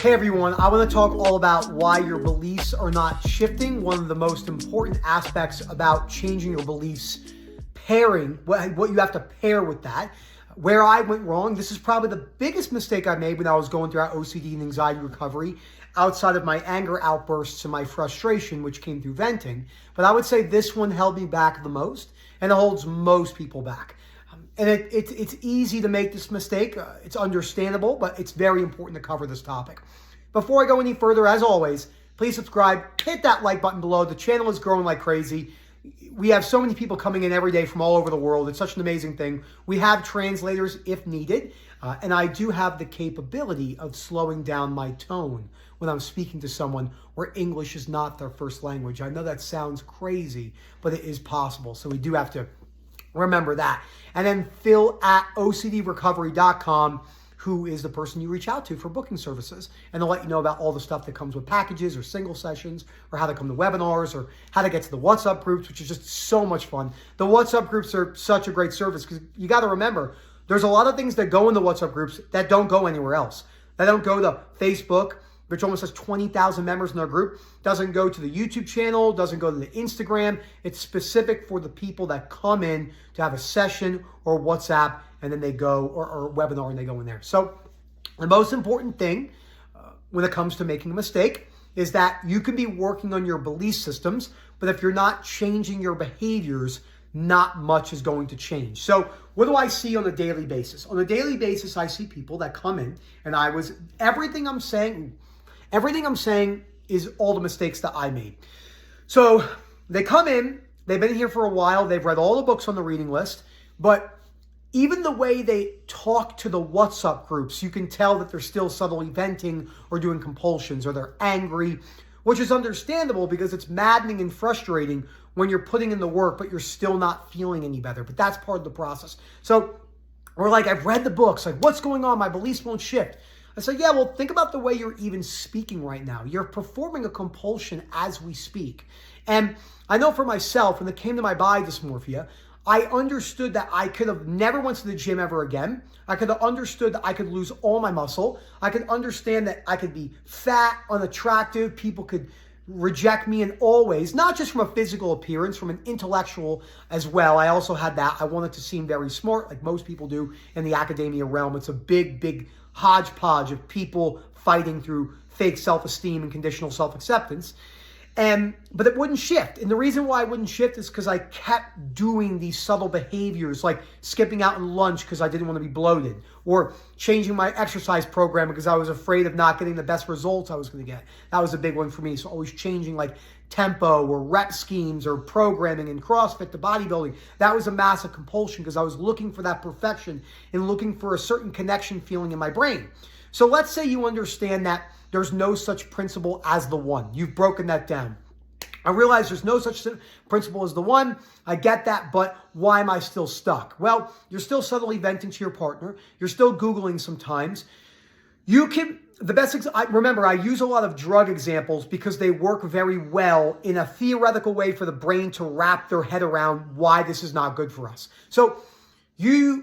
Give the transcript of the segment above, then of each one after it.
Hey everyone, I want to talk all about why your beliefs are not shifting. One of the most important aspects about changing your beliefs, pairing, what you have to pair with that. Where I went wrong, this is probably the biggest mistake I made when I was going through OCD and anxiety recovery, outside of my anger outbursts and my frustration, which came through venting. But I would say this one held me back the most, and it holds most people back. And it's easy to make this mistake. It's understandable, but it's very important to cover this topic. Before I go any further, as always, please subscribe, hit that like button below. The channel is growing like crazy. We have so many people coming in every day from all over the world. It's such an amazing thing. We have translators if needed, and I do have the capability of slowing down my tone when I'm speaking to someone where English is not their first language. I know that sounds crazy, but it is possible. So we do have to remember that. And then Phil at OCDrecovery.com, who is the person you reach out to for booking services. And they'll let you know about all the stuff that comes with packages or single sessions, or how to come to webinars, or how to get to the WhatsApp groups, which is just so much fun. The WhatsApp groups are such a great service because you got to remember, there's a lot of things that go in the WhatsApp groups that don't go anywhere else. That don't go to Facebook, which almost has 20,000 members in their group, doesn't go to the YouTube channel, doesn't go to the Instagram. It's specific for the people that come in to have a session or WhatsApp, and then they go, or webinar, and they go in there. So the most important thing when it comes to making a mistake is that you can be working on your belief systems, but if you're not changing your behaviors, not much is going to change. So what do I see on a daily basis? On a daily basis, I see people that come in, and everything I'm saying is all the mistakes that I made. So they come in, they've been here for a while, they've read all the books on the reading list, but even the way they talk to the WhatsApp groups, you can tell that they're still subtly venting or doing compulsions, or they're angry, which is understandable because it's maddening and frustrating when you're putting in the work, but you're still not feeling any better. But that's part of the process. So we're like, I've read the books, like what's going on? My beliefs won't shift. I said, yeah, well, think about the way you're even speaking right now. You're performing a compulsion as we speak. And I know for myself, when it came to my body dysmorphia, I understood that I could have never went to the gym ever again. I could have understood that I could lose all my muscle. I could understand that I could be fat, unattractive. People could reject me in all ways, not just from a physical appearance, from an intellectual as well. I also had that. I wanted to seem very smart, like most people do in the academia realm. It's a big, big hodgepodge of people fighting through fake self-esteem and conditional self-acceptance. But it wouldn't shift. And the reason why it wouldn't shift is because I kept doing these subtle behaviors, like skipping out on lunch because I didn't want to be bloated, or changing my exercise program because I was afraid of not getting the best results I was going to get. That was a big one for me. So always changing like tempo or rep schemes or programming in CrossFit to bodybuilding. That was a massive compulsion because I was looking for that perfection and looking for a certain connection feeling in my brain. So let's say you understand that there's no such principle as the one. You've broken that down. I realize there's no such principle as the one. I get that, but why am I still stuck? Well, you're still subtly venting to your partner. You're still Googling sometimes. Remember, I use a lot of drug examples because they work very well in a theoretical way for the brain to wrap their head around why this is not good for us. So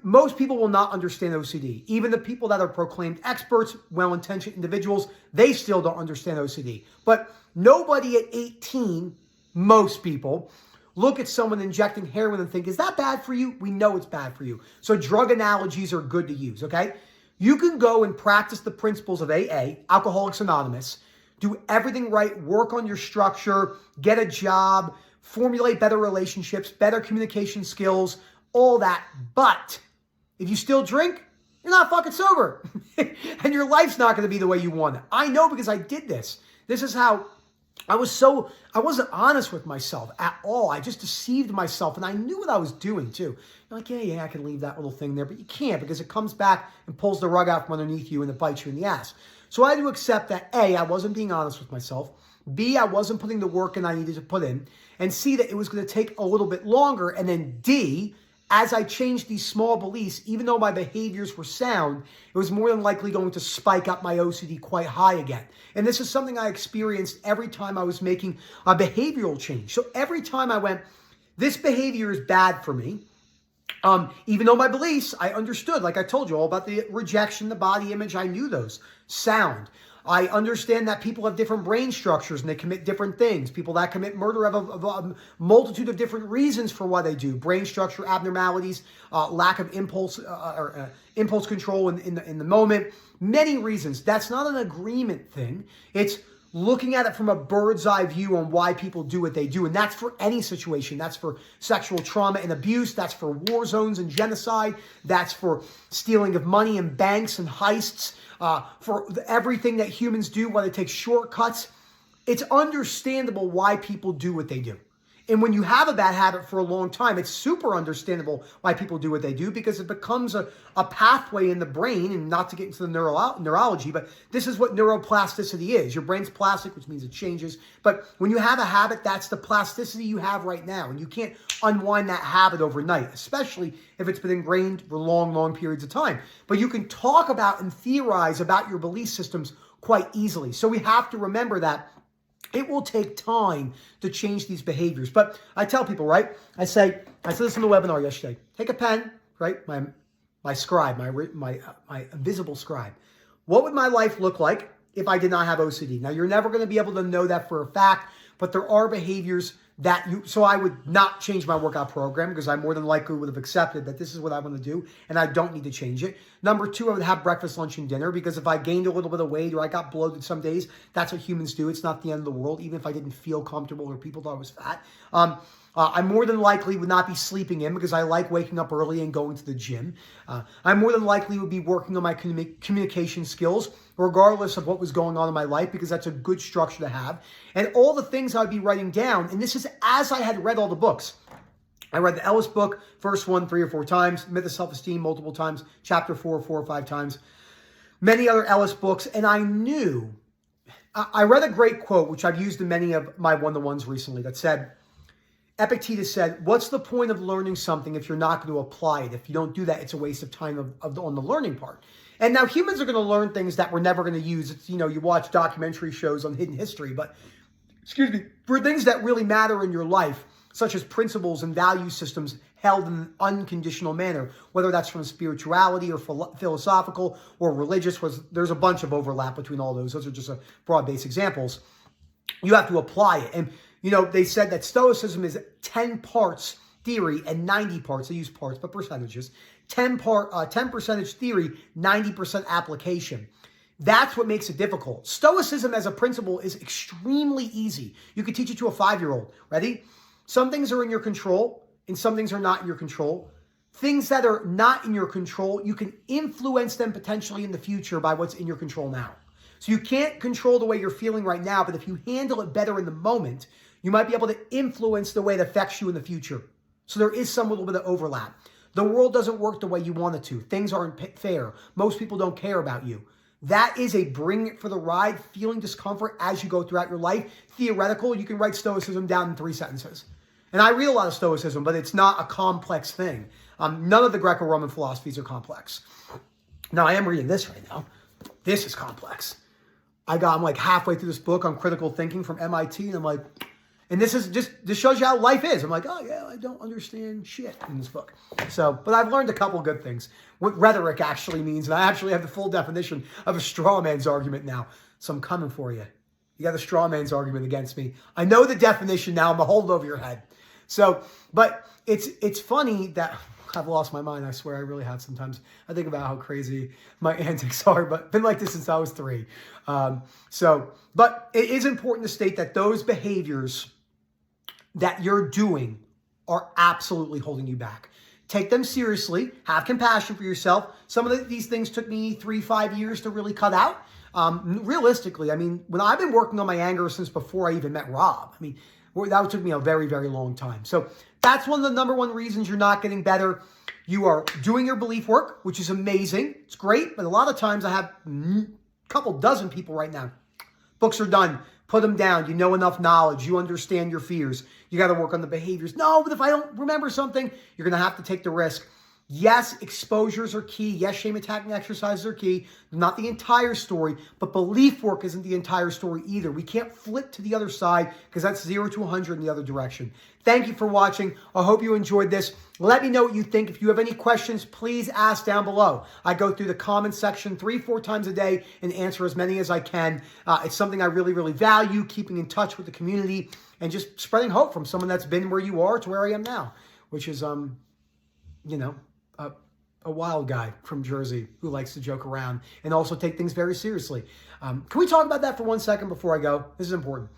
most people will not understand OCD. Even the people that are proclaimed experts, well-intentioned individuals, they still don't understand OCD. But nobody at 18, most people, look at someone injecting heroin and think, is that bad for you? We know it's bad for you. So drug analogies are good to use, okay? You can go and practice the principles of AA, Alcoholics Anonymous, do everything right, work on your structure, get a job, formulate better relationships, better communication skills, all that. But if you still drink, you're not fucking sober. And your life's not going to be the way you want it. I know because I did this. This is how I wasn't honest with myself at all. I just deceived myself, and I knew what I was doing too. You're like, yeah, I can leave that little thing there, but you can't because it comes back and pulls the rug out from underneath you and it bites you in the ass. So I had to accept that A, I wasn't being honest with myself. B, I wasn't putting the work in I needed to put in. And C, that it was going to take a little bit longer. And then D, as I changed these small beliefs, even though my behaviors were sound, it was more than likely going to spike up my OCD quite high again. And this is something I experienced every time I was making a behavioral change. So every time I went, this behavior is bad for me, even though my beliefs, I understood, like I told you, all about the rejection, the body image, I knew those. Sound. I understand that people have different brain structures and they commit different things. People that commit murder have a multitude of different reasons for what they do. Brain structure abnormalities, lack of impulse impulse control in the moment. Many reasons. That's not an agreement thing. It's looking at it from a bird's eye view on why people do what they do. And that's for any situation. That's for sexual trauma and abuse. That's for war zones and genocide. That's for stealing of money in banks and heists. For everything that humans do, whether they take shortcuts. It's understandable why people do what they do. And when you have a bad habit for a long time, it's super understandable why people do what they do, because it becomes a pathway in the brain. And not to get into the neurology, but this is what neuroplasticity is. Your brain's plastic, which means it changes. But when you have a habit, that's the plasticity you have right now. And you can't unwind that habit overnight, especially if it's been ingrained for long, long periods of time. But you can talk about and theorize about your belief systems quite easily. So we have to remember that it will take time to change these behaviors. But I tell people, right? I said this in the webinar yesterday. Take a pen, right? My scribe, my invisible scribe. What would my life look like if I did not have OCD? Now, you're never going to be able to know that for a fact, but there are behaviors so I would not change my workout program, because I more than likely would have accepted that this is what I want to do and I don't need to change it. Number two, I would have breakfast, lunch, and dinner, because if I gained a little bit of weight or I got bloated some days, that's what humans do. It's not the end of the world, even if I didn't feel comfortable or people thought I was fat. I more than likely would not be sleeping in, because I like waking up early and going to the gym. I more than likely would be working on my communication skills, regardless of what was going on in my life, because that's a good structure to have. And all the things I'd be writing down, and this is as I had read all the books. I read the Ellis book, first one 3 or 4 times, Myth of Self-Esteem multiple times, chapter 4 or 5 times, many other Ellis books, and I knew, I read a great quote, which I've used in many of my one-to-ones recently, that said, Epictetus said, what's the point of learning something if you're not going to apply it? If you don't do that, it's a waste of time on the learning part. And now humans are going to learn things that we're never going to use. It's, you watch documentary shows on hidden history, but, for things that really matter in your life, such as principles and value systems held in an unconditional manner, whether that's from spirituality or philosophical or religious, there's a bunch of overlap between all those. Those are just broad-based examples. You have to apply it. And they said that Stoicism is 10 parts theory and 90 parts, they use parts, but percentages, 10 percentage theory, 90% application. That's what makes it difficult. Stoicism as a principle is extremely easy. You can teach it to a 5-year-old. Ready? Some things are in your control and some things are not in your control. Things that are not in your control, you can influence them potentially in the future by what's in your control now. So you can't control the way you're feeling right now, but if you handle it better in the moment, you might be able to influence the way it affects you in the future. So there is some little bit of overlap. The world doesn't work the way you want it to. Things aren't fair. Most people don't care about you. That is a bring it for the ride, feeling discomfort as you go throughout your life. Theoretical, you can write Stoicism down in 3 sentences. And I read a lot of Stoicism, but it's not a complex thing. None of the Greco-Roman philosophies are complex. Now, I am reading this right now. This is complex. I'm like halfway through this book on critical thinking from MIT, and I'm like, and this shows you how life is. I'm like, oh yeah, I don't understand shit in this book. So, but I've learned a couple good things. What rhetoric actually means, and I actually have the full definition of a straw man's argument now. So I'm coming for you. You got a straw man's argument against me. I know the definition now. I'm gonna hold it over your head. So, but it's funny that I've lost my mind. I swear I really have sometimes. I think about how crazy my antics are, but been like this since I was 3. But it is important to state that those behaviors that you're doing are absolutely holding you back. Take them seriously. Have compassion for yourself. Some of these things took me 3-5 years to really cut out. Realistically, when I've been working on my anger since before I even met Rob, that took me a very, very long time. So that's one of the number one reasons you're not getting better. You are doing your belief work, which is amazing. It's great. But a lot of times I have a couple dozen people right now. Books are done. Put them down. You know enough knowledge. You understand your fears. You got to work on the behaviors. No, but if I don't remember something, you're going to have to take the risk. Yes, exposures are key. Yes, shame attacking exercises are key. Not the entire story, but belief work isn't the entire story either. We can't flip to the other side because that's 0 to 100 in the other direction. Thank you for watching. I hope you enjoyed this. Let me know what you think. If you have any questions, please ask down below. I go through the comment section 3-4 times a day and answer as many as I can. It's something I really, really value, keeping in touch with the community and just spreading hope from someone that's been where you are to where I am now, which is, a wild guy from Jersey who likes to joke around and also take things very seriously. Can we talk about that for 1 second before I go? This is important.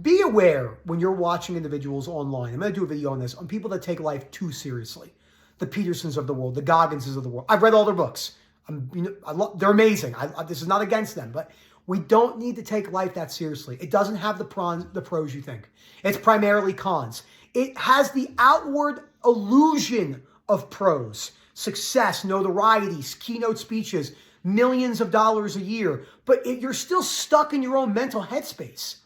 Be aware when you're watching individuals online. I'm going to do a video on this, on people that take life too seriously. The Petersons of the world, the Gogginses of the world. I've read all their books. They're amazing. This is not against them, but we don't need to take life that seriously. It doesn't have the pros you think. It's primarily cons. It has the outward illusion of pros, success, notoriety, keynote speeches, millions of dollars a year, but you're still stuck in your own mental headspace.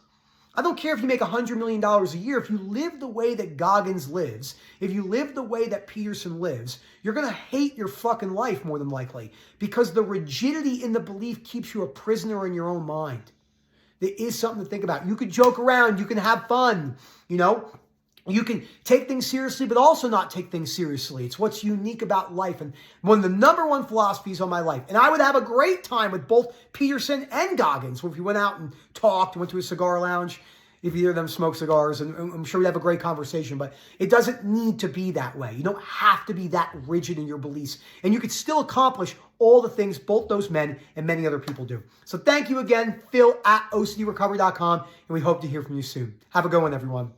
I don't care if you make $100 million a year. If you live the way that Goggins lives, if you live the way that Peterson lives, you're going to hate your fucking life more than likely because the rigidity in the belief keeps you a prisoner in your own mind. There is something to think about. You can joke around. You can have fun, You can take things seriously, but also not take things seriously. It's what's unique about life. And one of the number one philosophies of my life. And I would have a great time with both Peterson and Goggins if we went out and talked, went to a cigar lounge. If either of them smoke cigars, and I'm sure we'd have a great conversation, but it doesn't need to be that way. You don't have to be that rigid in your beliefs. And you could still accomplish all the things both those men and many other people do. So thank you again, Phil at OCDrecovery.com, and we hope to hear from you soon. Have a good one, everyone.